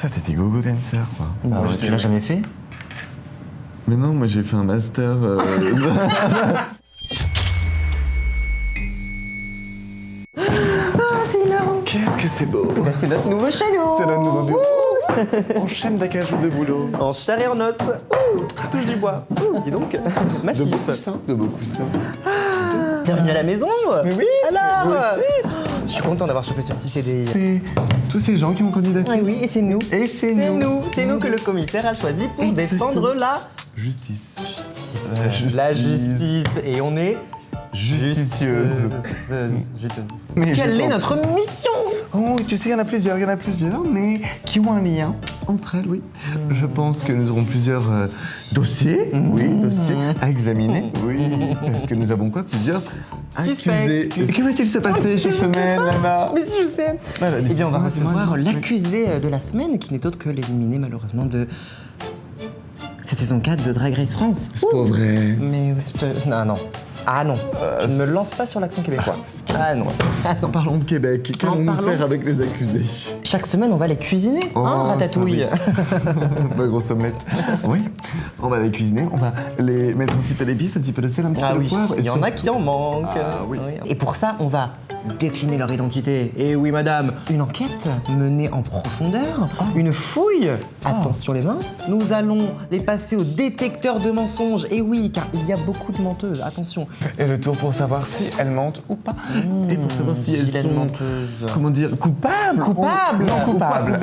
Ça, t'étais gogo dancer, quoi. Tu l'as jamais fait? Mais non, moi j'ai fait un master. C'est hilarant. Qu'est-ce que c'est beau! C'est notre nouveau chalot. C'est notre nouveau bureau. On chaîne d'acajou de boulot. En chair et en os. Touche du bois. Dis donc, De massif. beaux coussins. De beaux coussins. Bienvenue à la maison. Mais oui. Alors Moi aussi. Je suis content d'avoir chopé ce petit CDI. C'est tous ces gens qui ont candidaté. Ah oui, et c'est nous. Et c'est nous. C'est nous que le commissaire a choisi pour Exactement. défendre la Justice. justice. La justice. La justice. Et on est Justicieuse. Juteuse. Mais Quelle je est t'en notre mission? Oh, tu sais, il y en a plusieurs, mais qui ont un lien entre elles, oui. Je pense que nous aurons plusieurs dossiers, dossiers à examiner, parce que nous avons quoi? Plusieurs Suspects. accusés. Que va-t-il se passer chaque semaine, Lana? Mais si je sais. Voilà, Eh bien, on va dis-moi, recevoir dis-moi. l'accusé de la semaine, qui n'est autre que l'éliminé malheureusement de cette saison 4 de Drag Race France. C'est pas vrai. Mais non. Ah non, tu ne me lances pas sur l'accent québécois. Ah non. Parlons de Québec. Qu'allons-nous parlons- faire avec les accusés? Chaque semaine, on va les cuisiner, Oh, ratatouille. ça, Ma grosse omelette. Oui, on va les cuisiner, on va les mettre un petit peu d'épices, un petit peu de sel, un petit Ah peu de oui, poivre. il y en a qui en manquent. Ah oui. Et pour ça, on va décliner leur identité. Et oui, madame, une enquête menée en profondeur, une fouille. Attention les mains, nous allons les passer au détecteur de mensonges. Et oui, car il y a beaucoup de menteuses, attention. Et le tour pour savoir si elles mentent ou pas. Et pour savoir si elles vilaine sont, menteuse. comment dire, coupables. Coupable Non, coupables.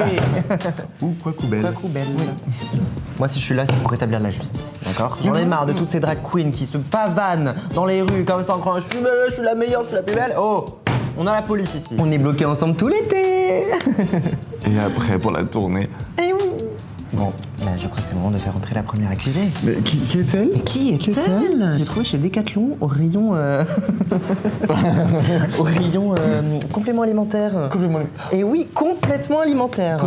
Ou Ou quoi coubelle. quoi coubelle. Moi, si je suis là, c'est pour rétablir la justice, d'accord? J'en ai marre de toutes ces drag queens qui se pavanent dans les rues comme ça en criant « Je suis belle, je suis la meilleure, je suis la plus belle ». Oh, on a la police ici. On est bloqués ensemble tout l'été. Et après, pour la tournée. Eh oui. Bon, bah, je crois que c'est le moment de faire entrer la première accusée. Mais qui est-elle? Qui est-elle? J'ai trouvé chez Decathlon au rayon au rayon complément alimentaire. Complètement. Et oui, complètement alimentaire.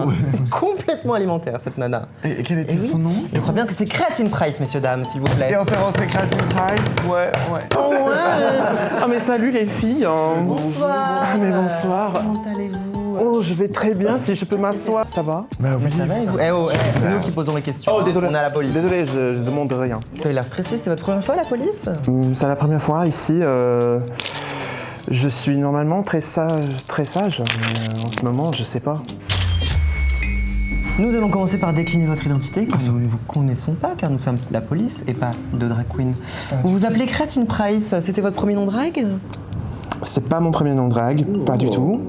Complètement alimentaire cette nana. Et quel était Et oui, son nom? je crois bien que c'est Creatine Price, messieurs dames, s'il vous plaît. Et on fait rentrer Creatine Price. Ouais. Ah mais salut les filles. Bonsoir. Ah mais bonsoir. Comment allez-vous? Oh, je vais très bien. Si je peux m'asseoir, ça va? Bah oui. Ça va et vous? C'est nous qui posons les questions. Oh, hein. désolé. On est à la police. Désolé, je demande rien. Vous avez l'air stressé, c'est votre première fois à la police? C'est la première fois ici. Je suis normalement très sage, mais en ce moment, je sais pas. Nous allons commencer par décliner votre identité, car nous ne vous connaissons pas, car nous sommes la police et pas de drag queen. Vous vous appelez Creatine Price, c'était votre premier nom drag? C'est pas mon premier nom de drague, pas du tout.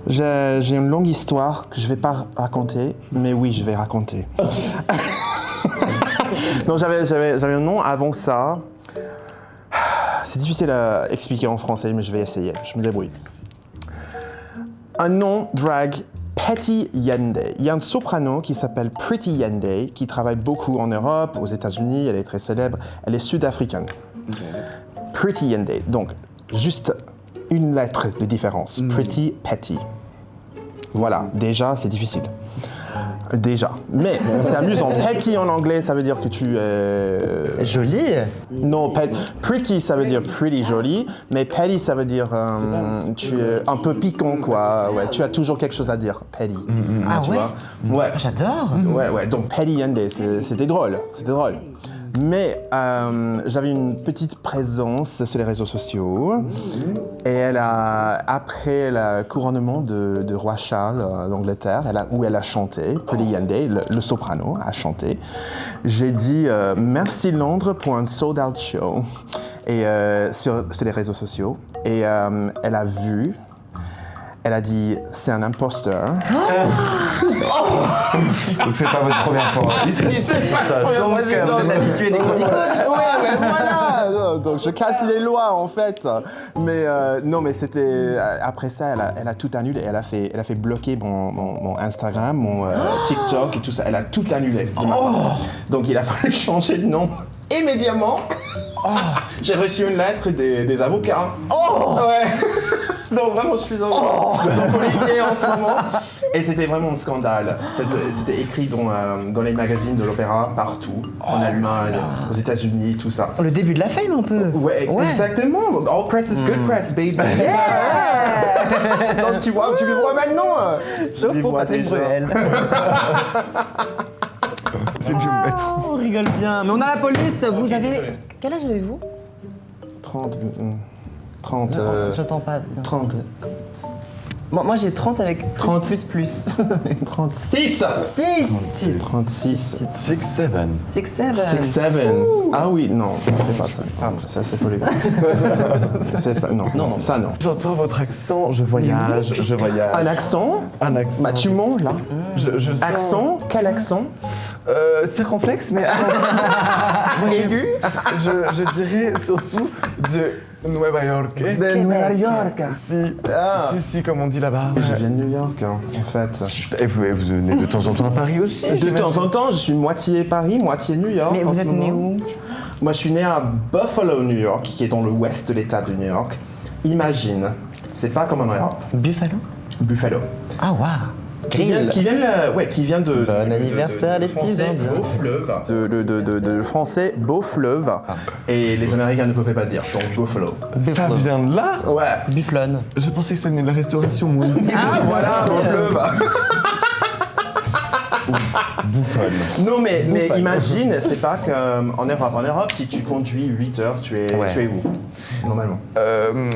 J'ai une longue histoire que je vais pas raconter, mais oui, je vais raconter. Non, j'avais un nom avant ça. C'est difficile à expliquer en français, mais je vais essayer. Je me débrouille. Un nom drag Petty Yende. Il y a un soprano qui s'appelle Pretty Yende, qui travaille beaucoup en Europe, aux États-Unis. Elle est très célèbre. Elle est sud-africaine. Pretty Yende. Donc, juste une lettre de différence. Pretty, Petty. Voilà, déjà, c'est difficile. Déjà. Mais c'est amusant. Petty en anglais, ça veut dire que tu es... Joli. Non, pretty, ça veut dire pretty, joli. Mais petty, ça veut dire tu es un peu piquant, quoi. Ouais, tu as toujours quelque chose à dire, petty. Ah tu ouais? vois. Ouais. J'adore. Ouais. Donc Petty Yende, c'était drôle. Mais j'avais une petite présence sur les réseaux sociaux. Et après le couronnement de roi Charles d'Angleterre, où elle a chanté, Pretty Yende, le soprano a chanté, j'ai dit merci Londres pour un sold out show et, sur les réseaux sociaux. Et elle a vu. Elle a dit, c'est un imposteur. Donc c'est pas votre première fois. Donc, vous êtes habitué des chroniques. Ouais, mais voilà. Donc je casse les lois en fait. Mais non, mais c'était après ça, elle a tout annulé. Elle a fait bloquer mon Instagram, mon TikTok et tout ça. Elle a tout annulé. Donc il a fallu changer de nom immédiatement. J'ai reçu une lettre des avocats. Ouais. Donc vraiment, je suis dans le policier en ce moment. Et c'était vraiment un scandale. C'était écrit dans les magazines de l'opéra, partout, en Allemagne, aux États-Unis, tout ça. Le début de la fame un peu. Ouais, exactement. All press is good press, baby. Yeah. Donc tu me vois maintenant. Sauf Tu me pour vois Patrick déjà. Bruel. C'est mieux mettre. On rigole bien. Mais on a la police. Vous avez... Quel âge avez-vous 30. J'entends pas bien. 30. Moi j'ai 30 avec 30. plus. 36. 6 36. 6, 7. 6, 7. 6, 7. Ah oui, non, on fait pas ça. Ça, c'est polémique. C'est ça, non, ça non. J'entends votre accent, je voyage. Un accent Un accent. Bah tu mens là. Je sens- Accent Quel accent circonflexe, mais aigu. Je dirais surtout de Nueva York. De New York. Si, comme on dit là-bas. Je viens de New York, hein, en fait. Et vous venez de temps en temps à Paris aussi. De temps en temps, je suis moitié Paris, moitié New York. Mais en vous ce êtes moment. né où Moi, je suis né à Buffalo, New York, qui est dans le ouest de l'État de New York. Imagine, c'est pas comme en Europe. Buffalo. Buffalo. Ah waouh. Qui vient de Bon anniversaire, les petits français Indiens. beau fleuve. De français beau fleuve. Et les Américains ne pouvaient pas dire, donc Buffalo. Ça vient de là. Ouais. Bufflon. Je pensais que ça venait de la restauration, moi aussi. Ah voilà, beau fleuve. Non mais imagine, c'est pas qu'en Europe. En Europe, si tu conduis 8 heures, tu es où normalement?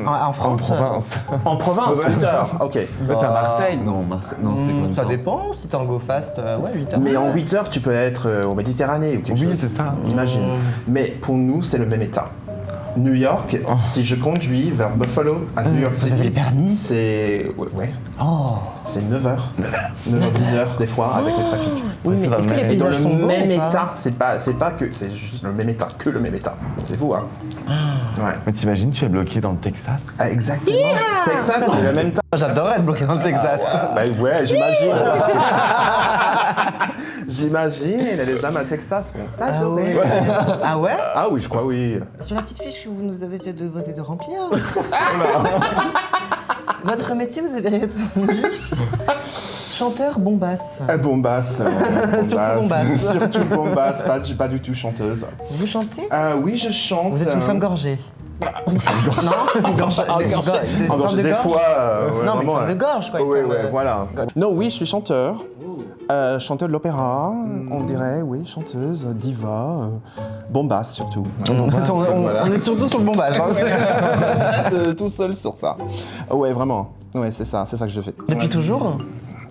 En En France. province. En province, 8 heures, ok. Enfin, Marseille. Non, Marseille. Non, c'est combien de Ça temps dépend, si t'es en go fast, ouais, 8 heures. Mais en 8 heures, tu peux être au Méditerranée ou quelque Oui, chose. c'est ça. Imagine. Mais pour nous, c'est le même état. New York, si je conduis vers Buffalo, à New York vous City, avez le permis c'est... Ouais. Oh. C'est 9 heures. 9 heures, 10 heures, des fois, avec le trafic. Oui, c'est mais dans est-ce le que les même- Et dans paysages sont le beaux même ou pas état, c'est pas que... C'est juste le même état, que le même état. C'est fou, hein. Ouais. Mais t'imagines, tu es bloqué dans le Texas. Ah, exactement. Texas, c'est le même temps. J'adorerais être bloqué dans le Texas. Bah ouais, j'imagine. J'imagine, les dames à Texas vont t'adorer. Ah ouais Ah oui, je crois oui. Sur la petite fiche que vous nous avez demandé de remplir. Votre métier, vous avez répondu chanteur bombasse. Bombasse. Surtout bombasse. Surtout bombasse, pas du tout chanteuse. Vous chantez Oui, je chante. Vous êtes une femme gorgée. Une femme gorgée. Non, une gorge. Engorgée des fois. Non, mais une vraiment, femme de gorge, quoi. une Oui, femme, voilà. Non, oui, je suis chanteur. Chanteur de l'opéra, on dirait, oui, chanteuse, diva, bombasse surtout. On est surtout sur le bombasse. Hein. Tout seul sur ça. Ouais, vraiment. Ouais, c'est ça que je fais. Depuis toujours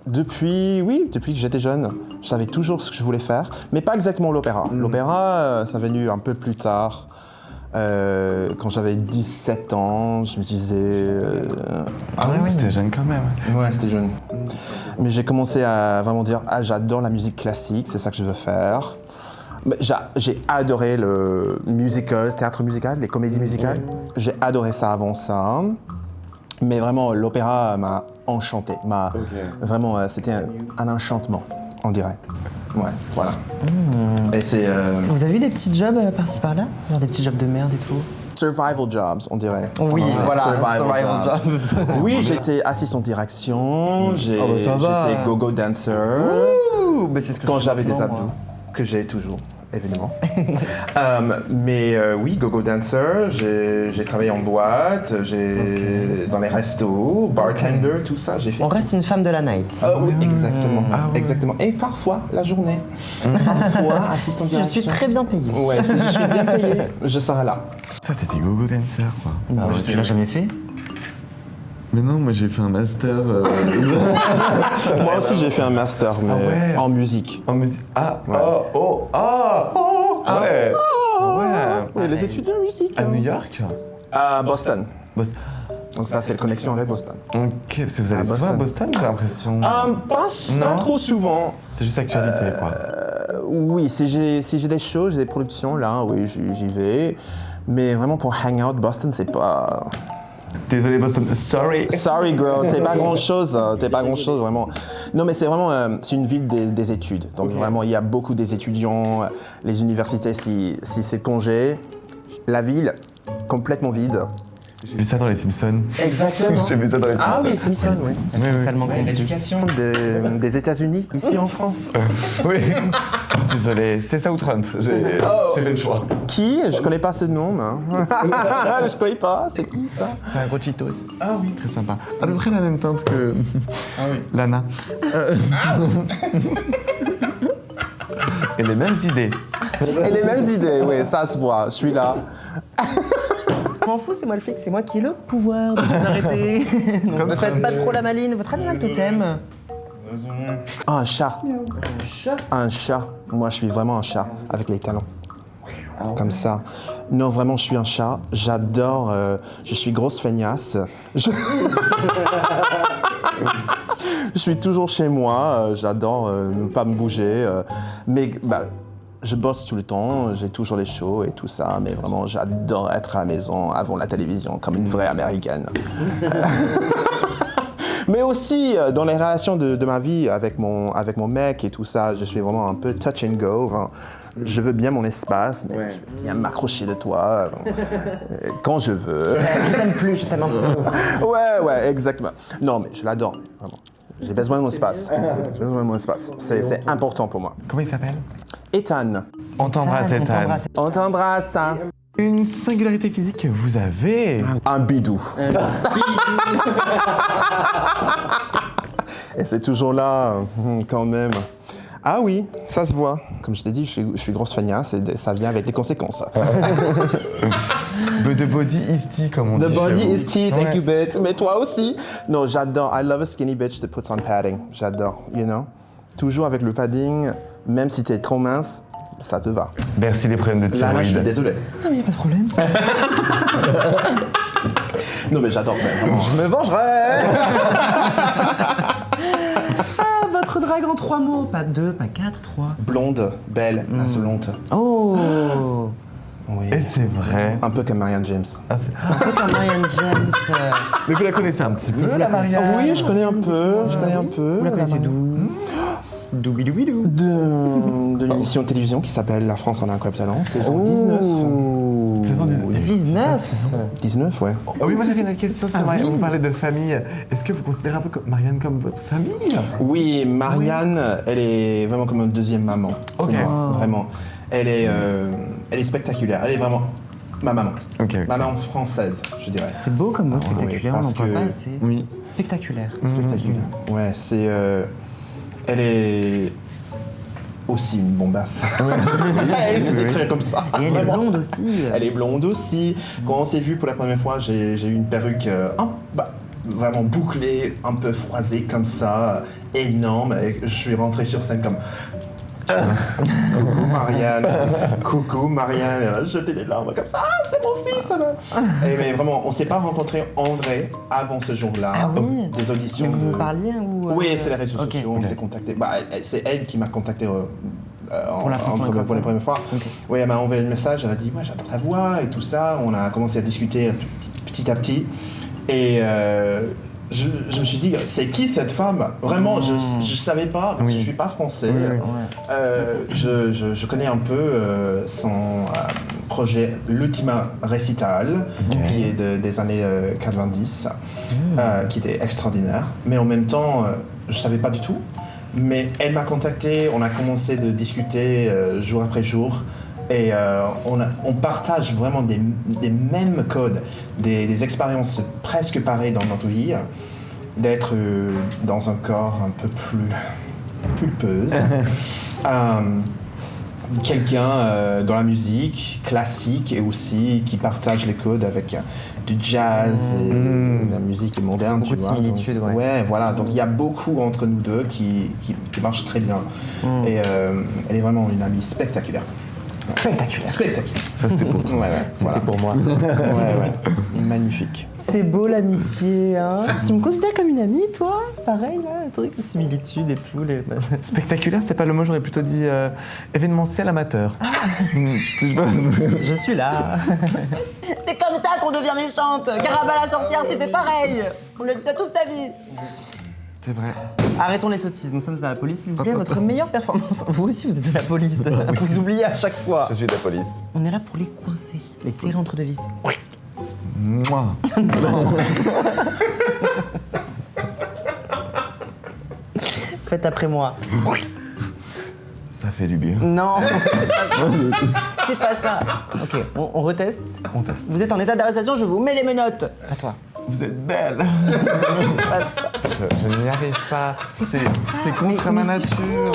Depuis que j'étais jeune, je savais toujours ce que je voulais faire, mais pas exactement l'opéra. L'opéra, ça est venu un peu plus tard. Quand j'avais 17 ans, je me disais... Ah oui, c'était jeune quand même. Ouais, c'était jeune. Mais j'ai commencé à vraiment dire, j'adore la musique classique, c'est ça que je veux faire. Mais j'ai adoré le musical, le théâtre musical, les comédies musicales. J'ai adoré ça avant ça. Mais vraiment, l'opéra m'a enchanté. Vraiment, c'était un enchantement, on dirait. Ouais, voilà. Et c'est... Vous avez eu des petits jobs par-ci par-là Genre des petits jobs de merde et tout survival jobs, on dirait. Oui, Ouais, voilà, survival survival jobs. jobs. Oui, j'étais assistant de direction, Ah bah ça va. j'étais go-go dancer. Ouh, bah c'est ce que Quand je fais j'avais des maintenant, abdos, moi. que j'ai toujours, évidemment. Oui, go-go dancer, j'ai travaillé en boîte, dans les restos, bartender, tout ça, j'ai fait. On reste une femme de la night. Ah oui, exactement, exactement. Et parfois, la journée. Parfois, assistant de Si je direction. suis très bien payée. Ouais, si je suis bien payé, je serai là. Ça, t'étais go-go dancer, quoi. Bah, tu l'as jamais fait Mais non, moi j'ai fait un master. Moi aussi, j'ai fait un master, mais ouais. en musique. En musique. Ah, Ouais. ouais. Oui, les études de musique. À New York. À Boston. Boston. Donc ça, c'est la connexion avec Boston. Ok, parce que vous allez À souvent à Boston. Boston, j'ai l'impression. Pas trop souvent. C'est juste actualité, quoi. Oui, si j'ai des shows, j'ai des productions, là, oui, j'y vais. Mais vraiment pour hang out, Boston, c'est pas... Désolé, Boston. Sorry. Sorry girl, t'es pas grand chose, vraiment. Non mais c'est vraiment, c'est une ville des études. Donc vraiment, il y a beaucoup des étudiants, les universités, si c'est congé, la ville complètement vide. J'ai vu ça dans les Simpsons. Exactement. J'ai vu ça dans les Simpsons. Ah oui, Simpson, oui. Oui, oui. Tellement Ouais, compliqué. l'éducation des États-Unis, ici en France. Oui. Désolé, c'était ça ou Trump. J'ai fait le choix. Qui? Je connais pas ce nom. Hein. Je connais pas, c'est qui ça? C'est un gros Cheetos. Ah oui, très sympa. À peu près la même teinte que Lana. Et les mêmes idées. Et les mêmes idées, oui, ça se voit. Je suis là. Je m'en fous, c'est moi le flic, c'est moi qui ai le pouvoir de vous arrêter. Donc Comme ne faites Trump. pas trop la maline. Votre animal totem? Un chat. Un chat. Moi, je suis vraiment un chat avec les talons. Comme ça. Non, vraiment, je suis un chat. J'adore. Je suis grosse feignasse. Je suis toujours chez moi. J'adore ne pas me bouger. Mais bah, je bosse tout le temps. J'ai toujours les shows et tout ça. Mais vraiment, j'adore être à la maison avant la télévision, comme une vraie américaine. Mais aussi dans les relations de ma vie avec mon mec et tout ça, je suis vraiment un peu touch and go. Enfin, je veux bien mon espace, mais je veux bien m'accrocher de toi quand je veux. Je t'aime plus, je t'aime un peu. Ouais, exactement. Non, mais je l'adore, mais vraiment. J'ai besoin de mon espace. J'ai besoin de mon espace. C'est important pour moi. Comment il s'appelle? Ethan, On t'embrasse, On Ethan. t'embrasse. on t'embrasse. Hein. Une singularité physique que vous avez. Un bidou. Et c'est toujours là, quand même. Ah oui, ça se voit. Comme je t'ai dit, je suis grosse feignasse et ça vient avec les conséquences. The body is tea, comme on dit. The body chez vous. is tea, thank Ouais. you, bitch. Mais toi aussi. Non, j'adore. I love a skinny bitch that puts on padding. J'adore, you know. Toujours avec le padding, même si t'es trop mince, ça te va. Merci les problèmes de Là, je suis thyroïde. désolé. Ah, mais y a pas de problème. Non, mais j'adore, vraiment. Je me vengerai. Ah, votre drague en 3 mots. Pas 2, pas 4, 3. Blonde, belle, insolente. Oh. Oui. Et c'est vrai. Un peu comme Marianne James. Ah, c'est- Un peu comme Marianne James. Mais vous la connaissez un petit peu, la Marianne? Oui, je connais un peu. Je connais un peu. Vous la connaissez d'où? Doubidoubidou. De l'émission de télévision qui s'appelle La France en a un incroyable talent, saison 19. Saison 19. 19. 19, ouais. Ah oui, moi j'avais une autre question sur Marianne. Vous parlez de famille. Est-ce que vous considérez un peu comme Marianne comme votre famille? Oui, Marianne, elle est vraiment comme une deuxième maman. pour Ok. moi, vraiment. Elle est spectaculaire. Elle est vraiment ma maman. Ok. Ma maman française, je dirais. C'est beau comme mot, spectaculaire, on parce n'en parle que- pas assez. Oui. Spectaculaire. Spectaculaire. Ouais, c'est. Elle est aussi une bombasse. Elle s'est décrite comme ça. Et elle est vraiment. blonde aussi. Elle est blonde aussi. Quand on s'est vu pour la première fois, j'ai eu une perruque vraiment bouclée, un peu froisée comme ça, énorme. Et je suis rentré sur scène comme. Coucou Marianne, coucou Marianne, elle a jeté des larmes comme ça, ah, c'est mon fils là. Mais vraiment, on s'est pas rencontrés en vrai avant ce jour-là, Ah oui. des auditions. Mais vous de- parliez ou Oui, c'est les réseaux Ok. sociaux, on s'est contacté. Bah, c'est elle qui m'a contacté Pour la France en pour la première fois. Oui, elle m'a envoyé un message, elle a dit ouais, j'adore ta voix et tout ça. On a commencé à discuter petit à petit. Et je me suis dit, c'est qui cette femme? Vraiment, je savais pas, parce que je suis pas français. Je connais un peu son projet L'Ultima Recital, qui est des années 90, qui était extraordinaire. Mais en même temps, je savais pas du tout. Mais elle m'a contacté, on a commencé de discuter jour après jour. Et on partage vraiment des mêmes codes, des expériences presque pareilles dans notre vie, d'être dans un corps un peu plus pulpeuse. Quelqu'un dans la musique classique et aussi qui partage les codes avec du jazz et la musique moderne. Beaucoup de similitudes, donc, ouais. voilà. Donc il y a beaucoup entre nous deux qui marche très bien. Et elle est vraiment une amie spectaculaire. Spectaculaire. Spectaculaire. Ça c'était pour toi. Ouais, voilà. Pour moi. Ouais. Magnifique. C'est beau l'amitié, hein. Tu me considères comme une amie, toi? Pareil, là, un truc de similitude et tout. Spectaculaire, c'est pas le mot, j'aurais plutôt dit événementiel amateur. Si je peux- Je suis là. C'est comme ça qu'on devient méchante. Garabal la sorcière, c'était pareil. On lui a dit ça toute sa vie. C'est vrai. Arrêtons les sottises, nous sommes à la police, s'il vous plaît. Votre meilleure performance. Vous aussi, vous êtes de la police. Vous oubliez à chaque fois. Je suis de la police. On est là pour les coincer, les serrer entre deux vis. Mouah. Faites après moi. Ça fait du bien. Non, c'est pas ça. Ok, on reteste. On teste. Vous êtes en état d'arrestation, je vous mets les menottes. À toi. Vous êtes belle. je n'y arrive pas. C'est contre ma nature.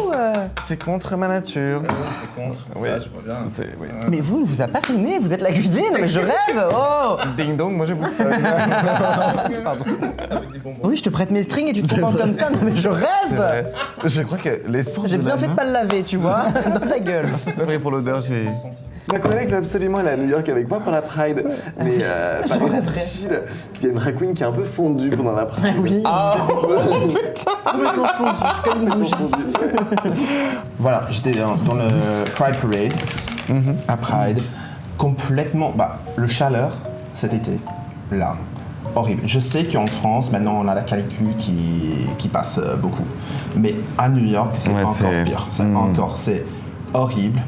C'est contre ma nature. C'est contre. Oui. Ça, je vois bien. Oui. Mais vous ne vous a pas sonné, vous êtes la cuisine, mais je rêve. Oh. Ding dong, moi je vous sonne. Pardon. Avec des bonbons. Oui, je te prête mes strings et tu te comportes comme ça, non mais je rêve. Je crois que les sources J'ai de bien la fait de main- pas le laver, tu vois, dans ta gueule. Oui, pour l'odeur, j'ai... Ma collègue veut absolument aller à New York avec moi pour la Pride. Mais paraît-il qu'il y a une drag queen qui est un peu fondue pendant la Pride. Oui. Complètement fondu, comme une bougie. Voilà, j'étais dans le Pride Parade, à Pride, complètement. Bah, le chaleur cet été, là, horrible. Je sais qu'en France, maintenant, on a la canicule qui passe beaucoup. Mais à New York, c'est Ouais, encore c'est- pire. C'est horrible.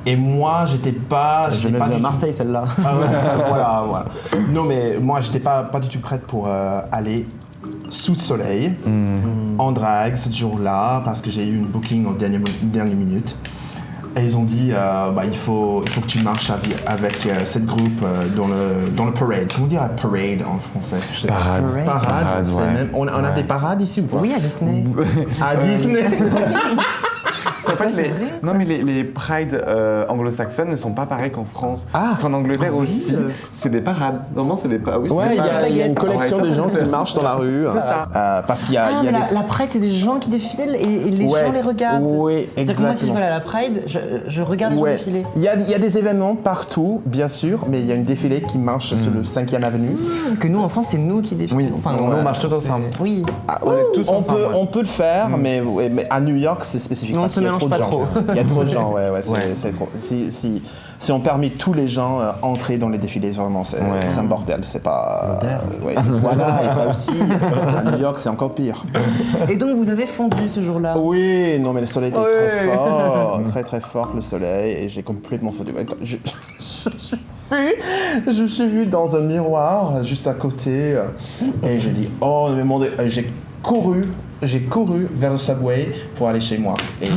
Et moi, j'étais pas. Je j'étais l'ai pas vu à du tout- Marseille, celle-là. Ah ouais, voilà. Non, mais moi, j'étais pas du tout prête pour aller sous le soleil, en drague ce jour-là, parce que j'ai eu une booking en dernière minute. Et ils ont dit, bah, il faut que tu marches avec cette groupe dans le parade. Comment dire parade en français? Je sais pas. Parade. Parade, c'est ouais. même- on a des parades ici ou pas? Oui, à Disney. À Disney. En fait, non, mais les prides anglo-saxonnes ne sont pas pareilles qu'en France. Parce qu'en Angleterre aussi, c'est des parades. Normalement, c'est des parades. Oui, Ouais, il y a une collection Ouais, de gens qui marchent dans la rue. C'est ça. Parce qu'il y a, Ah, il y a mais des... la Pride, c'est des gens qui défilent et les Ouais. gens les regardent. Oui, C'est-à-dire que moi, si je exactement. vais aller à la Pride, je regarde les gens Ouais. défiler. Il y a des événements partout, bien sûr, mais il y a une défilée qui marche sur le 5e avenue. Que nous, en France, c'est nous qui défilons. Oui, Enfin, nous, on marche tous c'est- ensemble. Oui. On est tous ensemble. On peut le faire, mais à New York, c'est spécifique. Mais on parce ne se qu'il y a mélange pas de gens. trop. Il y a trop de gens, ouais, c'est Ouais. trop. Si on permet tous les gens entrer dans les défilés, vraiment, c'est un bordel. C'est pas. Ouais, voilà, et ça aussi. À New York, c'est encore pire. Et donc, vous avez fondu ce jour-là. Oui, non, mais le soleil était très fort, très fort le soleil, et j'ai complètement fondu. Je me suis vu dans un miroir juste à côté, et j'ai dit, oh, mais mon Dieu, j'ai couru vers le subway pour aller chez moi. Et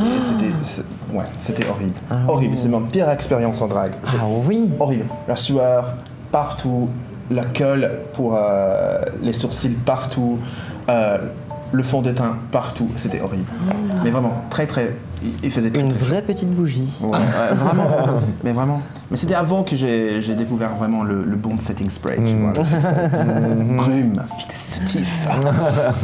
c'était horrible. Horrible, c'est ma pire expérience en drague. Ah oui. Horrible. La sueur partout, la colle pour les sourcils partout, le fond de teint partout. C'était horrible. Mais vraiment, il faisait très, Une très vraie petite bougie. Ouais, vraiment. Mais vraiment. Mais c'était avant que j'ai découvert vraiment le bon setting spray, tu vois. Brume, fixatif.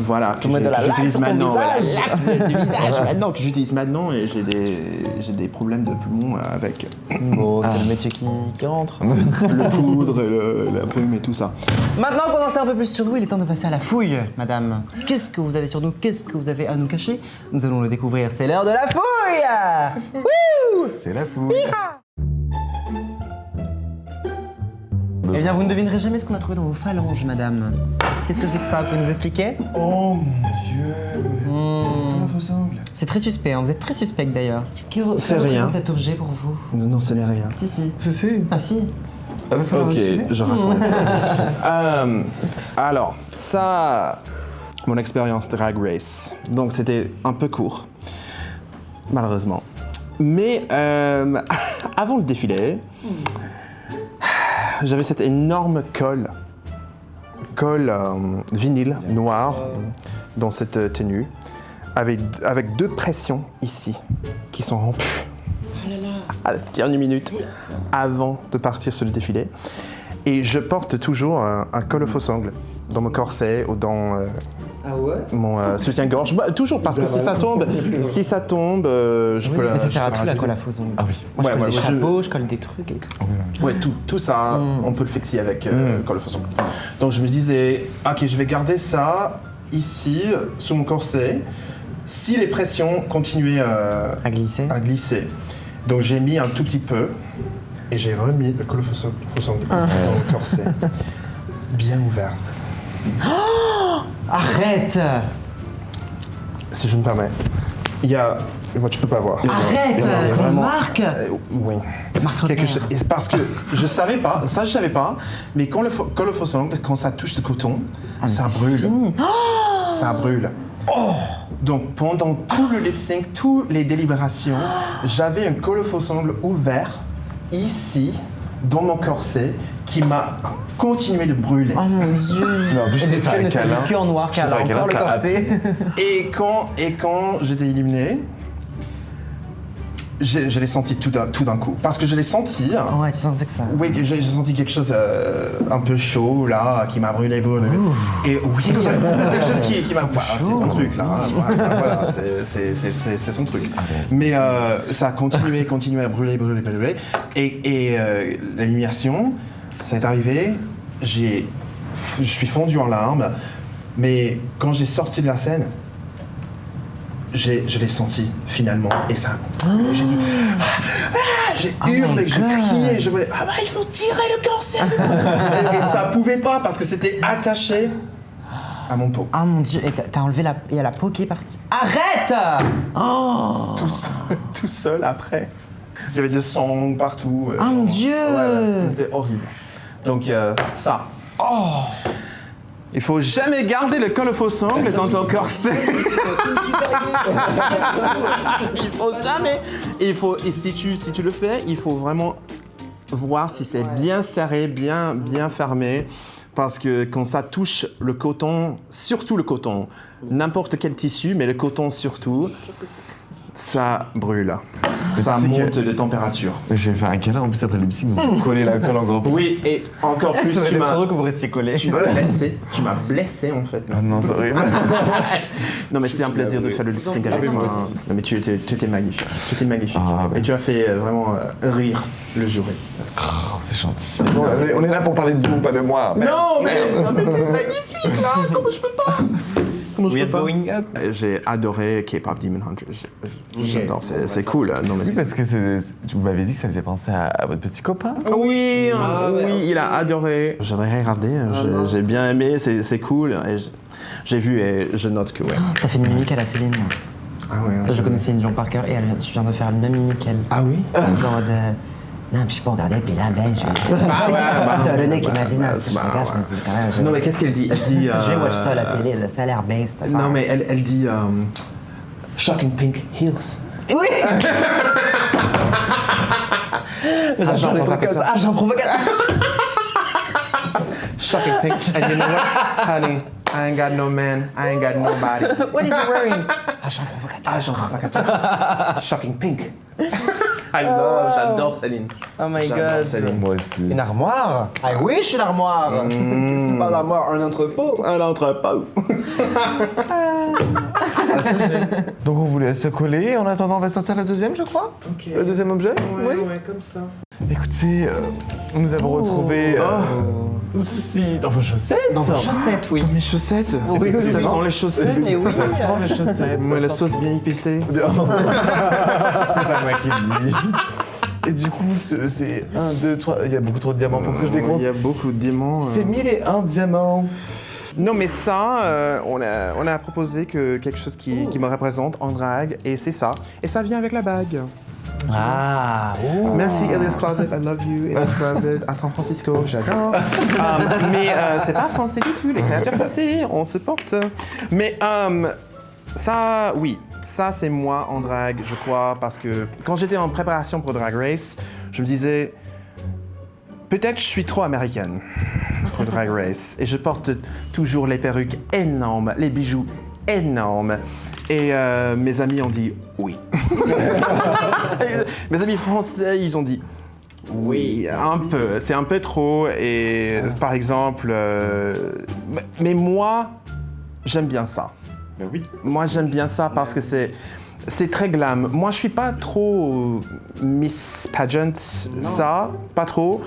Voilà, que mets de la laque j'utilise sur ton maintenant. visage. La laque du visage maintenant, que j'utilise maintenant, et j'ai des problèmes de poumons avec Bon, c'est le métier qui rentre. le poudre, et la brume et tout ça. Maintenant qu'on en sait un peu plus sur vous, il est temps de passer à la fouille, madame. Qu'est-ce que vous avez sur nous? Qu'est-ce que vous avez à nous cacher? Nous allons le découvrir, c'est l'heure de la fouille. Wouh! C'est la fouille. Eh bien, vous ne devinerez jamais ce qu'on a trouvé dans vos phalanges, madame. Qu'est-ce que c'est que ça? Vous pouvez nous expliquer? Oh mon Dieu, c'est comme un faux sangle. C'est très suspect, hein. Vous êtes très suspect d'ailleurs. Que C'est représente rien. cet objet pour vous? Non, ce n'est rien. Si, si. Si. Ah si. Ok, je raconte. Alors, ça, mon expérience Drag Race. Donc, c'était un peu court, malheureusement. Mais avant le défilé, j'avais cette énorme colle vinyle noir dans cette tenue, avec deux pressions ici qui sont rompues à la dernière minute avant de partir sur le défilé. Et je porte toujours un col au faux sangle dans mon corset ou dans Ah ouais? mon soutien-gorge. Bah, toujours, parce que si ça tombe, je peux Mais ça je sert à peux tout la rajouter. colle à faux ongles. Ah oui. Moi, je Ouais, colle ouais, des ouais, chapeaux, je colle des trucs et tout. Ouais, tout ça, on peut le fixer avec col au faux sangle. Donc je me disais, ok, je vais garder ça ici, sous mon corset, si les pressions continuaient À glisser. à glisser. Donc j'ai mis un tout petit peu et j'ai remis le col au faux sangle dans le corset, bien ouvert, Arrête! si je me permets. Il y a... Moi, tu peux pas voir. Arrête! Il y a Ton vraiment- marque! Oui. quelque chose. Parce que je savais pas, mais quand le faux ongle, quand ça touche le coton, ça brûle. Ça brûle. Donc pendant tout le lip sync, toutes les délibérations, j'avais un col faux ongle ouvert ici, dans mon corset, qui m'a continué de brûler. Oh mon Dieu. Non, en plus, je t'ai Depuis, fait elle un ne s'habille câlin. que en noir, car elle a Je t'ai fait un encore le câlin, ça a- corset. Et quand j'étais éliminé, je l'ai senti tout d'un coup. Parce que je l'ai senti. Ouais, tu sentais que ça. Oui, j'ai senti quelque chose un peu chaud là, qui m'a brûlé. Et oui, quelque chose qui m'a. Voilà, c'est son truc là. Voilà, c'est son truc. Mais ça a continué à brûler. Et l'illumination, ça est arrivé. Je suis fondu en larmes. Mais quand j'ai sorti de la scène, je l'ai senti finalement et ça j'ai dit j'ai hurlé, j'ai crié, je voulais il faut tirer le corset et ça pouvait pas parce que c'était attaché à mon pot. Ah mon Dieu, et t'as enlevé la... Il y a la peau qui est partie. Arrête. Oh. Tout seul après. J'avais du sang partout. Ah mon Dieu. Ouais, c'était horrible. Donc ça. Il faut jamais garder le col faux ongle dans ton corset. Il faut jamais. Et si tu le fais, il faut vraiment voir si c'est bien serré, bien fermé. Parce que quand ça touche le coton, surtout le coton, n'importe quel tissu, mais le coton surtout, ça brûle. Ça monte de température. Je vais faire un câlin en plus après le lip sync, donc coller la colle encore plus. Oui, et encore plus, Ça aurait tu été trop m'as drôle que vous restiez collés. tu m'as blessé en fait. Ah non, c'est horrible. Non mais c'était un plaisir de faire le lip sync avec moi. Non mais tu étais magnifique. Tu étais magnifique. Ah, bah. Et tu as fait vraiment rire le jury. Oh, c'est gentil. Bon, on est là pour parler de vous, pas de moi. Non mais t'es magnifique là. Comment je peux pas? We're going up. J'ai adoré K-pop Demon Hunter. J'adore, c'est cool. Non, mais Oui, parce que vous m'avez dit que ça faisait penser à votre petit copain. oui, il a adoré. J'aimerais regarder, j'ai bien aimé, c'est cool. Et j'ai vu et je note que ouais. T'as fait une mimique à la Céline. Ah ouais. Je connaissais Céline Dion par cœur et tu viens de faire la même mimique qu'elle. Ah oui? Genre de... Non, puis je peux regarder, puis là, ben, t'as le nez qui m'a dit, non, si je regarde, je me dis quand même... Non mais qu'est-ce qu'elle dit? Elle dit. Je vais watch ça à la télé, là, ça a l'air bien, cette affaire. Non mais elle dit Shocking Pink Heels. Oui! Agent provocateur. Agent provocateur! Shocking Pink. And you know what, honey? I ain't got no man. I ain't got nobody. What is you wearing? Agent provocateur. Agent provocateur. Shocking Pink. J'adore Céline. Oh my J'adore god. Céline. Moi aussi. Une armoire? I wish une armoire. Qu'est-ce que tu parles d'armoire? Un entrepôt? Un entrepôt. Donc on voulait se coller. En attendant, on va sortir la deuxième, je crois. Ok. Le deuxième objet. Ouais, comme ça. Écoutez, nous avons retrouvé ceci dans vos chaussettes. Dans vos chaussettes, oui. Mes chaussettes. Oui, oui, Ça oui. sent les chaussettes. Mais oui. Ça sent les chaussettes. Moi, la sauce bien épicée. C'est pas moi qui le dis. Et du coup, c'est 1, 2, 3. Il y a beaucoup trop de diamants pour que je décompte. Il y a beaucoup de diamants. C'est 1001 diamants. Non, mais ça, on a proposé quelque chose qui me représente en drague, et c'est ça. Et ça vient avec la bague. Ah, Merci Elias Closet, I love you, Elias Closet, à San Francisco, j'adore. Mais c'est pas français du tout, les créateurs français, on se porte. Mais ça, oui, ça c'est moi en drague, je crois, parce que quand j'étais en préparation pour Drag Race, je me disais, peut-être je suis trop américaine pour Drag Race, et je porte toujours les perruques énormes, les bijoux énormes. Et mes amis ont dit oui. Mes amis français, ils ont dit oui, un peu. C'est un peu trop. Et par exemple, mais moi, j'aime bien ça. Ben oui. Moi, j'aime bien ça parce que c'est très glam. Moi, je suis pas trop Miss Pageant, ça, pas trop.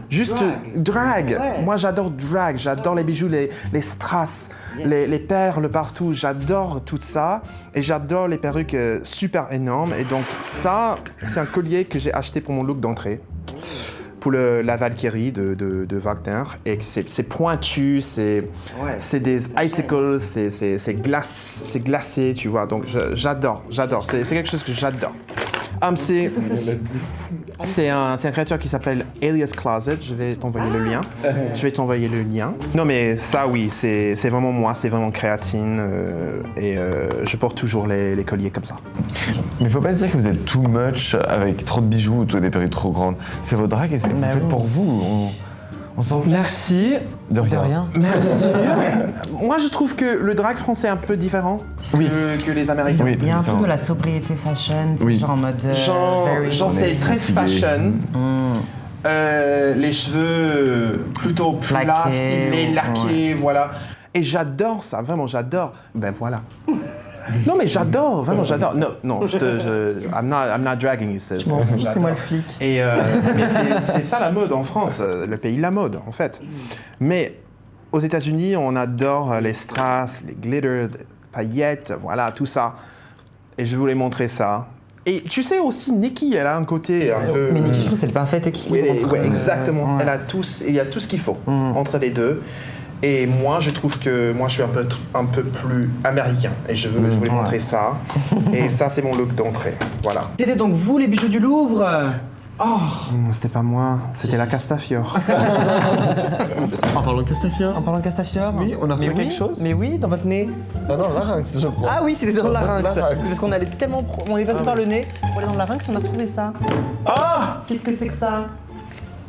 Juste drag. Moi, j'adore drag. J'adore les bijoux, les strass, les perles partout. J'adore tout ça. Et j'adore les perruques super énormes. Et donc, ça, c'est un collier que j'ai acheté pour mon look d'entrée. Pour la Valkyrie de Wagner. Et c'est pointu, c'est des icicles, c'est glacé, tu vois. Donc j'adore. C'est quelque chose que j'adore. C'est un créateur qui s'appelle Alias Closet. Je vais t'envoyer le lien. Non, mais ça, oui, c'est vraiment moi. C'est vraiment créatine. Je porte toujours les colliers comme ça. Mais faut pas se dire que vous êtes too much avec trop de bijoux ou des perruques trop grandes. C'est votre drague et c'est fait pour vous. On s'en fout. Merci. De rien. Merci. Moi, je trouve que le drag français est un peu différent que les Américains. Oui, Il y a un truc de la sobriété fashion, c'est genre en mode. Genre c'est très fashion. Les cheveux plutôt plats, Laqués, stylés, laqués, voilà. Et j'adore ça, vraiment, j'adore. Ben voilà. Non mais j'adore, vraiment j'adore. Non, I'm not dragging you, sis. C'est moi le flic. Et mais c'est ça la mode en France, le pays de la mode en fait. Mais aux États-Unis, on adore les strass, les glitter, les paillettes, voilà, tout ça. Et je voulais montrer ça. Et tu sais aussi, Nikki, elle a un côté un peu. Mais Nikki, je trouve que c'est le parfait équilibre. Ouais, exactement. Ouais. Il y a tout ce qu'il faut entre les deux. Et moi, je trouve que moi, je suis un peu plus américain. Et je voulais montrer ça. Et ça, c'est mon look d'entrée. Voilà. C'était donc vous les bijoux du Louvre? C'était pas moi, c'était la Castafiore. En parlant de Castafiore. En parlant de Castafiore? Oui, on a reçu Mais quelque chose. Mais oui, dans votre nez. Ah non, larynx, je crois. Ah oui, c'était dans le larynx. Larynx. Parce qu'on allait tellement. On est passé par le nez pour aller dans le larynx et on a retrouvé ça. Ah! Qu'est-ce que c'est que ça?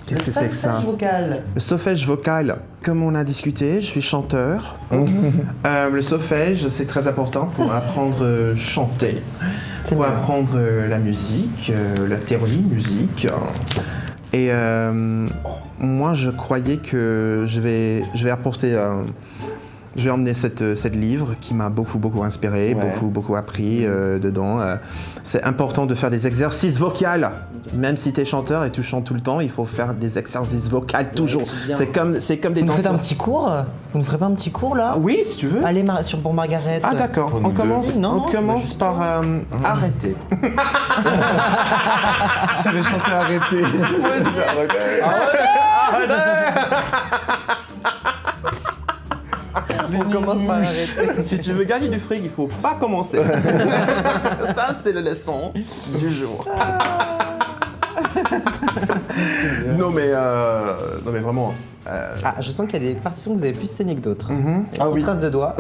Qu'est-ce que c'est que ça? Le vocal. Le solfège vocal, comme on a discuté, je suis chanteur. Le solfège, c'est très important pour apprendre à chanter, pour apprendre la musique, la théorie musique. Et moi, je croyais que je vais apporter... je vais emmener cette livre qui m'a beaucoup inspiré, beaucoup appris dedans. C'est important de faire des exercices vocaux. Même si tu es chanteur et tu chantes tout le temps, il faut faire des exercices vocaux toujours. C'est comme des Vous nous faites danseurs. un petit cours? Vous nous ferez pas un petit cours là? Oui, si tu veux. Allez, pour Margaret. Ah d'accord, on commence, Non, par arrêter. J'avais chanté arrêter. On commence par arrêter. Si tu veux gagner du fric, il faut pas commencer. Ça, c'est la leçon du jour. Non mais vraiment. Ah, je sens qu'il y a des partitions que vous avez plus saignées que d'autres. Ah oui. Trace de doigts.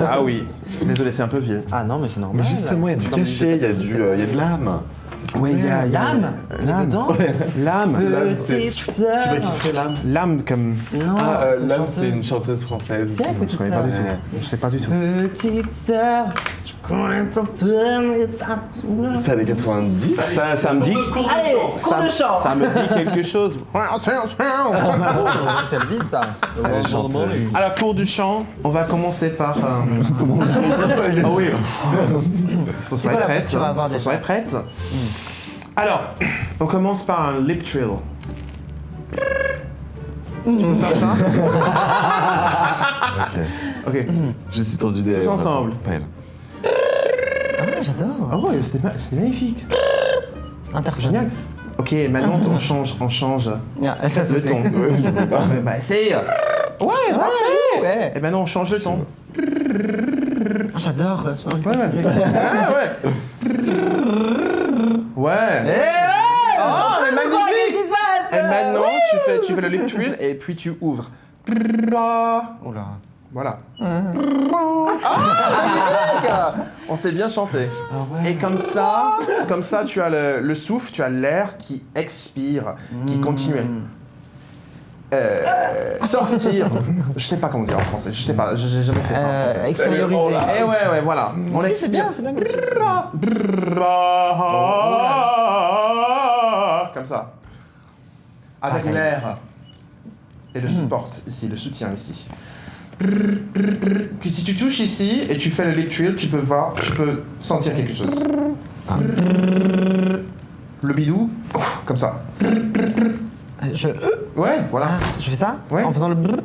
Ah oui. Désolé, c'est un peu vieux. Ah non, mais c'est normal. Mais justement, il y a du cachet, il y a de l'âme. Oui, il y a L'âme. l'âme. Dedans. L'âme. Petite sœur. Tu vas kiffer l'âme. L'âme comme. Non, c'est une l'âme, chanteuse. c'est une chanteuse française. C'est la petite Je connais pas sœur. du tout. Je sais pas du tout. Petite sœur, je connais ton film. C'est les 90. Ça me dit. Allez, cours de chant. Ça me dit quelque chose. C'est le vie, ça. Elle est chanteuse. Alors, cours du chant, on va commencer par. Ah oui. Faut se quoi mettre la prête. posture à avoir Faut se déjà mettre prête. Alors, on commence par un lip trill. Tu peux faire ça? Ok. Je suis tendu derrière. Tous ensemble. Pas elle. Ah, j'adore. Oh ouais, c'était magnifique. Interphone. Génial. Ok, maintenant on change Elle fait le ton. Bah essaye. Ouais, parfait. Ouais. Et maintenant on change le ton. Ah, j'adore. Ouais. Oh, c'est magnifique. Et maintenant tu fais le lip trill et puis tu ouvres. Oh là. Voilà. Magnifique. On s'est bien chanté. Et comme ça, tu as le souffle, tu as l'air qui expire, qui continue. Sortir. Je sais pas comment dire en français. Je sais pas. J'ai jamais fait ça en français. Extérioriser. Et ouais, voilà. On Si, expire. c'est bien comme ça. Comme ça. Avec l'air. Et le support ici, le soutien ici. Puis si tu touches ici et tu fais le lip trill, tu peux sentir quelque chose. Le bidou, comme ça. Ouais, voilà. Je fais ça? Ouais. En faisant le brrr.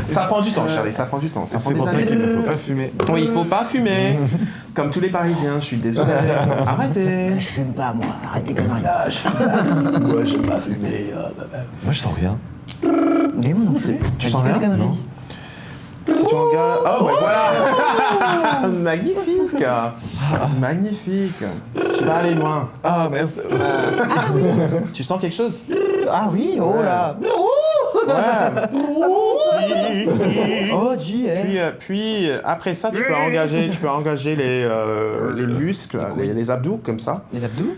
Ça prend du temps, chérie, ça prend du temps. Ça prend C'est des pour ça années. qu'il ne faut pas fumer. Oui, il faut pas fumer. Comme tous les Parisiens, je suis désolé. Arrêtez. Je fume pas, moi. Arrête tes conneries. Moi, j'aime pas fumer. Moi, je sens rien. Mais moi non plus. Tu sens rien? conneries. Si tu engages... Oh, ouais, voilà. Magnifique. Magnifique. Tu vas aller loin. Ah, merci. Tu sens quelque chose? Ah oui, oh là. Ouais. Oh, JL. Puis après ça, tu peux engager les muscles, les abdos comme ça. Les abdos?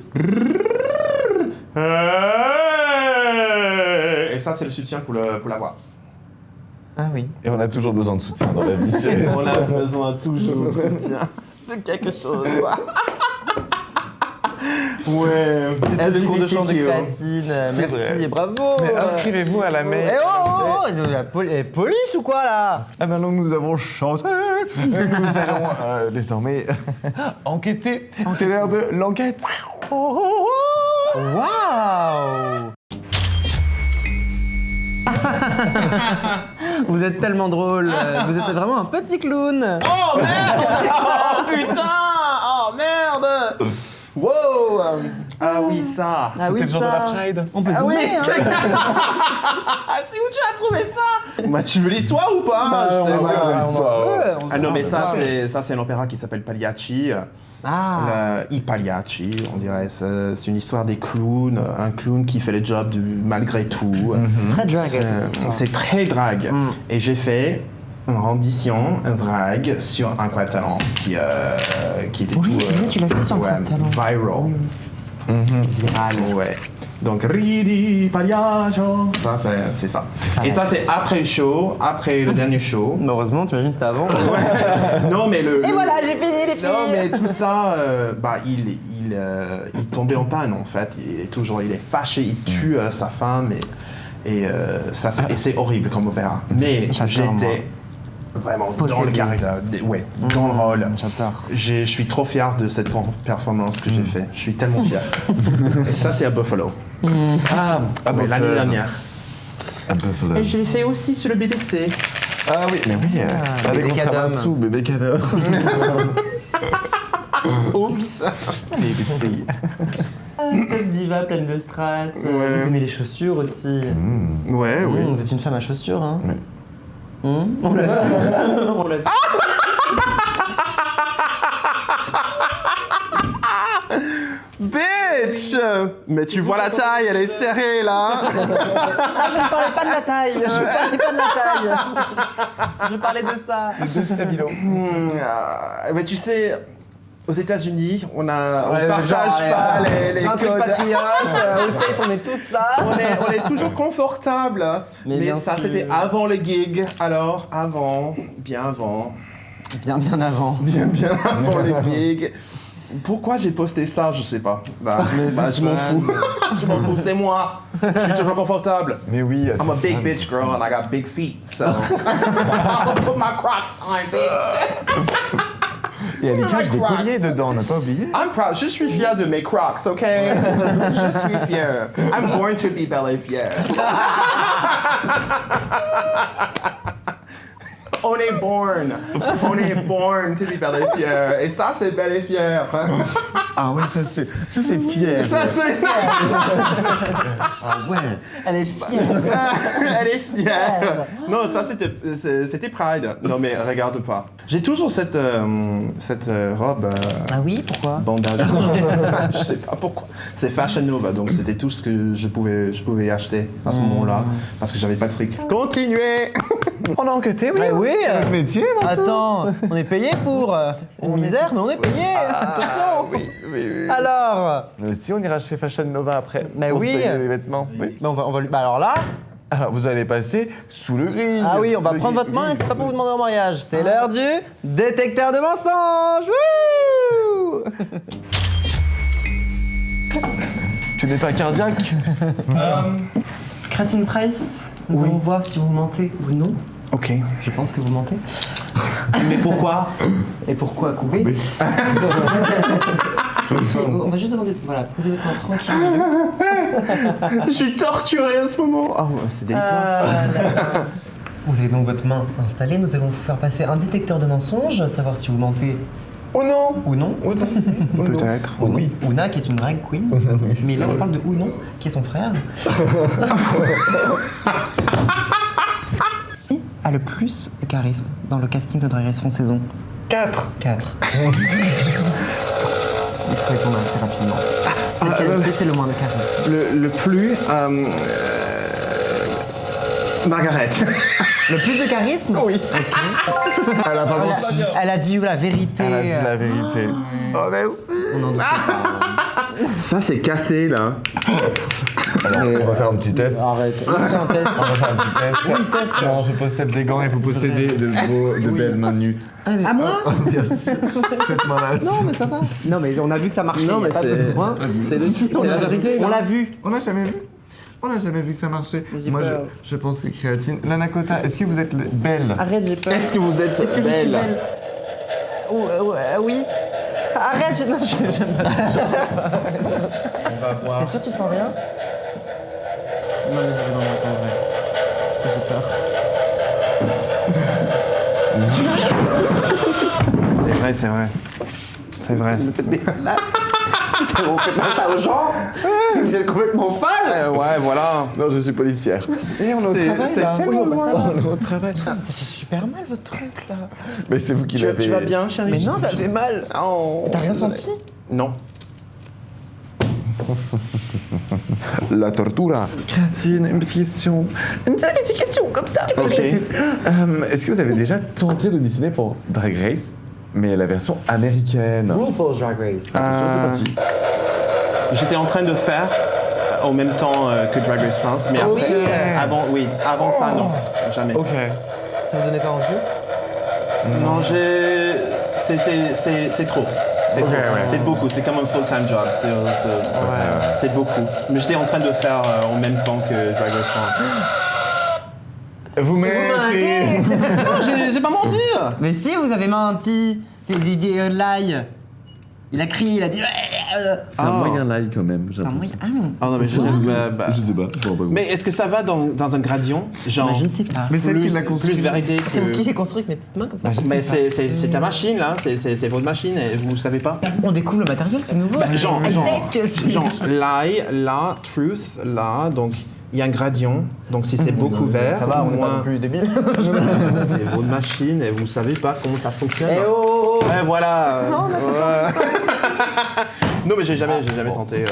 Et ça, c'est le soutien pour la voix. Ah oui. Et on a toujours besoin de soutien dans la vie. On a besoin toujours de soutien de quelque chose. Ouais. C'était le cours de chant de LGBTQ. Clatine. Merci vrai. et bravo. Mais inscrivez-vous à la mail. Eh oh, la police ou quoi là? Ah ben donc nous avons chanté. Nous allons désormais enquêter. C'est l'heure de l'enquête. Waouh! Vous êtes tellement drôle. Vous êtes vraiment un petit clown. Oh merde! Oh putain! Oh merde! Wow! Ah oui, ça! Ah oui, C'était le jour de ça. la Pride. On peut Ah oui! zoomer, hein. C'est où tu as trouvé ça? Bah, tu veux l'histoire ou pas? Je sais on pas. veut l'histoire. Ah non, mais ça, c'est un opéra qui s'appelle Pagliacci. Ah. I Pagliacci, on dirait. C'est une histoire des clowns, un clown qui fait le job malgré tout. C'est très drag cette histoire. C'est très drag. Et j'ai fait une rendition, un drag sur un Incroyable Talent qui était Oui, tout. c'est vrai, tu l'as fait sur ouais, Incroyable Talent. Viral. Ouais. Donc, Ridi Pagliaccio. Ça, c'est ça. Et ça, c'est après le show, après le dernier show. Mais heureusement, tu imagines c'était avant. Non, mais Et voilà, j'ai fini les filles. Non, mais tout ça, il tombait en panne en fait. Il est fâché, il tue sa femme et c'est horrible comme opéra. Mais J'adore, moi. j'étais vraiment dans Possédé. le caractère, dans le rôle. J'adore. Je suis trop fier de cette performance que j'ai fait. Je suis tellement fier. Et ça, c'est à Buffalo. Ah, Ouais, l'année dernière. Buffalo. Et je l'ai fait aussi sur le BBC. Ah oui, mais oui. Allez, bébé Cadom. bébé Cadom. Oups. BBC. Cette diva pleine de strass. Ouais. Vous aimez les chaussures aussi. Ouais, oui. Vous êtes une femme à chaussures, hein. On l'a vu. On l'a vu. Bitch! Mais tu vois la taille, elle est serrée là. Ah, je ne parlais pas de la taille. Je parlais pas de la taille. Je parlais de ça. Mais tu sais, aux États-Unis, on Ouais, partage genre, pas les un truc codes. patriote. Aux States, on est tous ça. On est toujours confortable. Mais bien ça, sûr. c'était avant le gig. Alors, bien avant Bien avant. le gig. Pourquoi j'ai posté ça, je sais pas. Je m'en fous. Je m'en fous, c'est moi. Je suis toujours confortable. Mais oui. I'm a big bitch girl and I got big feet, so I'll put my Crocs on, bitch. Il y a les caches des Crocs. colliers dedans, on n'a pas oublié. I'm proud. Je suis fier de mes Crocs, ok? Je suis fier. I'm born to be bel et fier. On est born to be bel et fier. Et ça, c'est bel et fier. Ah ouais, ça c'est fier. Ça, c'est fier. Ah ouais. Elle est fière. Elle est fière. Non, ça, c'était Pride. Non, mais regarde pas. J'ai toujours cette robe. Ah oui, pourquoi? Bandage. Je sais pas pourquoi. C'est Fashion Nova, donc c'était tout ce que je pouvais acheter à ce moment-là, parce que j'avais pas de fric. Continuez. On a enquêté, oui. Ah oui. C'est notre métier, maintenant. Attends, on est payé pour une misère, mais on est payé. Attention. Oui. Alors, Nous aussi, on ira chez Fashion Nova après. Mais pour oui. se payer les vêtements. Oui. on va lui. Bah alors là. Alors, vous allez passer sous le grill. Ah oui, on va Le prendre votre grill. main et c'est pas pour vous demander en mariage. C'est l'heure du détecteur de mensonges. Wouh. Tu n'es pas cardiaque? Cratine Price, nous allons voir si vous mentez ou non. Ok. Je pense que vous mentez. Mais pourquoi? Et pourquoi couper Oui. On va juste demander. Voilà, posez votre main tranquille. Je suis torturé à ce moment. Ah ouais, c'est délicat. Vous avez donc votre main installée. Nous allons vous faire passer un détecteur de mensonges, savoir si vous mentez Oh non. ou non. Peut-être. Oh oui. Ouna qui est une drag queen, mais là on parle de Ounon qui est son frère. a le plus de charisme dans le casting de Drag Race France saison 4. 4. Il faut répondre assez rapidement. C'est lequel le plus et le moins de charisme? Le plus... Margaret. Le plus de charisme? Oui. Ok. Elle a pas menti. Elle a dit la vérité. Elle a dit la vérité. Oh, merci. On en doute pas. Ça, c'est cassé, là. Alors, on va faire un petit test. Arrête. On fait un test. On va faire un petit test. Oui, test. Non, je possède des gants et vous possédez de belles mains nues. À moi? Oh, bien sûr. Cette main-là. Non, mais ça va. Non, mais on a vu que ça marchait. Non, mais pas c'est- besoin. C'est la vérité, On là. l'a vu. On n'a jamais vu. On n'a jamais vu que ça marchait. J'ai Moi, peur. je pense que créatine. Lana Kota, est-ce que vous êtes belle? Arrête, j'ai peur. Est-ce que vous êtes Est-ce que je suis belle? belle? Oui. Arrête, non, j'aime pas. On va voir. T'es sûr que tu sens rien? Non, mais j'avais dans mon temps, vrai. J'ai peur. C'est vrai. C'est vrai. On fait pas ça aux gens. Vous êtes complètement folle. Ouais, voilà. Non, je suis policière. Et on est au travail, c'est là. tellement Oui, loin. on est au travail. Ça fait super mal votre truc là. Mais c'est vous qui Tu l'avez. vas bien, chérie? Mais non, ça fait mal. Oh. T'as rien senti? Non. La tortura. Créatine, une petite question. Une petite question comme ça. Ok. Est-ce que vous avez déjà tenté d'auditionner pour Drag Race, mais la version américaine? RuPaul's Drag Race. C'est parti. J'étais en train de faire en même temps que Drag Race France, mais après, avant ça, non, jamais. Ok. Ça vous donnait pas envie? Non, c'est trop. C'est Ok, trop. ouais. C'est beaucoup. C'est comme un full-time job. C'est beaucoup. Mais j'étais en train de faire en même temps que Drag Race France. Vous mentez. Non, j'ai pas menti. Mais si, vous avez menti. C'est des lies. Il a crié, il a dit. C'est un moyen like quand même. C'est un moyen. Ah, Oh non, mais je Je sais pas, je vois pas. Mais est-ce que ça va dans un gradient? Genre, je ne sais pas. Mais celle qui l'a construit. plus vérité C'est vous qui que... l'avez construit avec mes petites mains comme ça. Mais c'est ta machine là, c'est votre machine et vous savez pas? On découvre le matériel, c'est nouveau. Bah, c'est genre, high-tech, c'est- lie, là, truth, là, donc il y a un gradient, donc si c'est beaucoup vert, Ça va, on n'est pas moins, non plus débiles. c'est votre machine et vous savez pas comment ça fonctionne. Eh oh, Ouais, voilà. Ouais. Non, mais j'ai jamais tenté.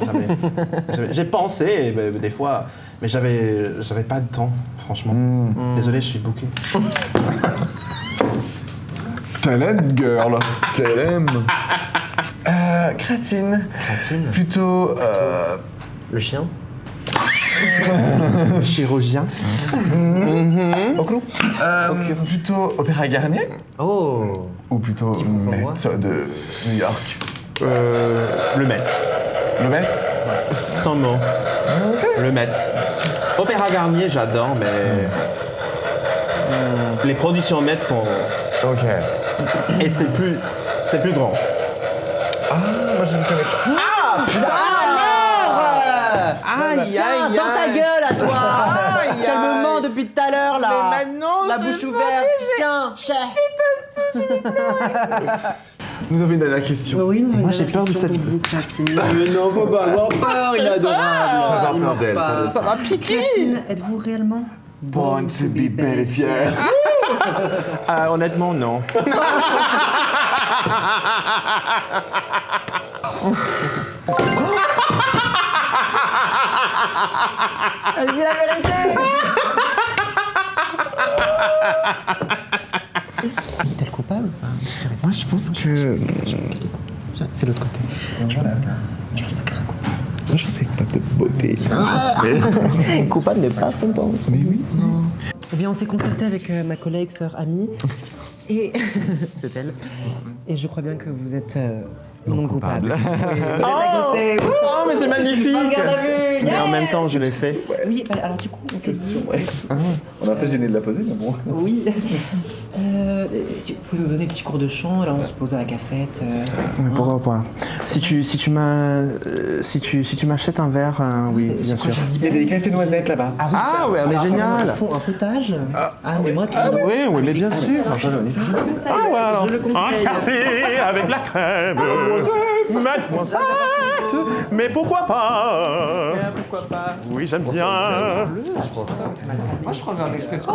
Jamais. J'ai pensé des fois, mais j'avais pas de temps, franchement. Désolé, je suis booké. Talent girl. Talent. Créatine. Créatine. Plutôt. Le chien. Chirurgien. Plutôt Opéra Garnier Oh. ou plutôt prend son Met voix de New York. Le Met. Le Met. Sans mots. Le Met. Opéra Garnier, j'adore, mais. Les productions Met sont. Ok. Et c'est plus grand. Ah, moi je ne connais pas. Aïe, Tiens, dans ta gueule à toi. Elle me ment depuis tout à l'heure là. Mais maintenant, la je bouche savais, ouverte. Tiens, chef. Nous avons une dernière question. Oui, Moi, j'ai peur de cette- Mais non, faut pas avoir peur, il est adorable. Avoir peur d'elle. Ça va piquer. Créatine, êtes-vous réellement Born to be belle fière. Honnêtement, non. Elle dit la vérité. T'es le coupable? Moi je pense que. C'est l'autre côté. Moi je pense qu'elle est coupable de beauté. Coupable n'est pas ce qu'on pense. Mais oui. Eh bien, on s'est concerté avec ma collègue, sœur Amie, et c'est elle. Et je crois bien que vous êtes non coupable. Oh, mais c'est magnifique. Regarde à vue, Mais en même temps, je l'ai fait. Oui, bah, alors du coup, on s'est dit... On a un peu gêné de la poser, mais bon. Oui. Si vous pouvez nous donner un petit cours de chant, là on se pose à la cafette. Mais pourquoi pas? Si tu m'achètes un verre, oui, bien sûr. Il y a des cafés noisettes là-bas. Ah ouais, mais génial. Ils font un potage. Mais moi, tu Oui, mais bien sûr. je le conseille. Ah ouais, alors. Je le conseille. Un café avec la crème. Mademoiselle, mais pourquoi pas? Pourquoi pas? Oui, j'aime bien. Moi, je prendrais un expresso.